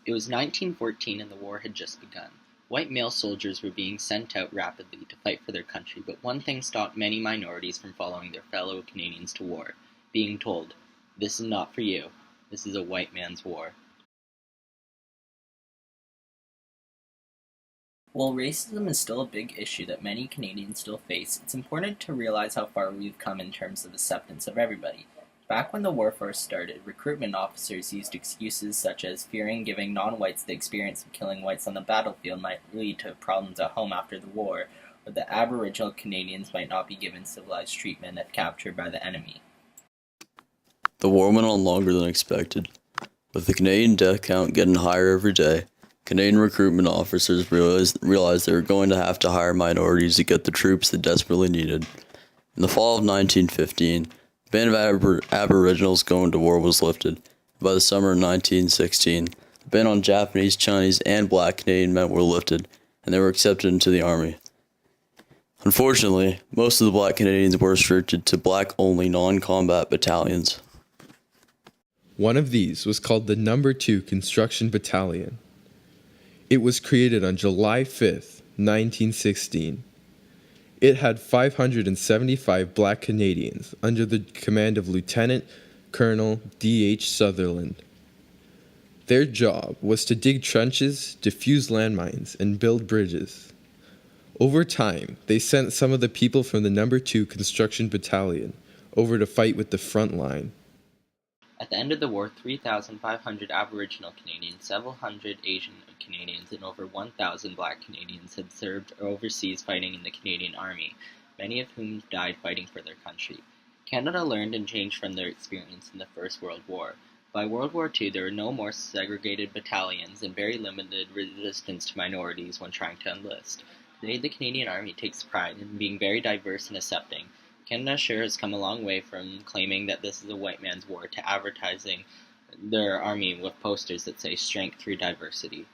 It was 1914 and the war had just begun. White male soldiers were being sent out rapidly to fight for their country, but one thing stopped many minorities from following their fellow Canadians to war: being told, "This is not for you. This is a white man's war." While racism is still a big issue that many Canadians still face, it's important to realize how far we've come in terms of acceptance of everybody. Back when the war first started, recruitment officers used excuses such as fearing giving non-whites the experience of killing whites on the battlefield might lead to problems at home after the war, or that Aboriginal Canadians might not be given civilized treatment if captured by the enemy. The war went on longer than expected. With the Canadian death count getting higher every day, Canadian recruitment officers realized they were going to have to hire minorities to get the troops they desperately needed. In the fall of 1915, the ban of Aboriginals going to war was lifted. By the summer of 1916, the ban on Japanese, Chinese, and Black Canadian men were lifted, and they were accepted into the Army. Unfortunately, most of the Black Canadians were restricted to Black-only non-combat battalions. One of these was called the No. 2 Construction Battalion. It was created on July 5th, 1916. It had 575 Black Canadians under the command of Lieutenant Colonel D.H. Sutherland. Their job was to dig trenches, defuse landmines, and build bridges. Over time, they sent some of the people from the No. 2 Construction Battalion over to fight with the front line. At the end of the war, 3,500 Aboriginal Canadians, several hundred Asian Canadians, and over 1,000 Black Canadians had served overseas fighting in the Canadian Army, many of whom died fighting for their country. Canada learned and changed from their experience in the First World War. By World War II, there were no more segregated battalions and very limited resistance to minorities when trying to enlist. Today, the Canadian Army takes pride in being very diverse and accepting. Canada sure has come a long way from claiming that this is a white man's war to advertising their army with posters that say "Strength through Diversity."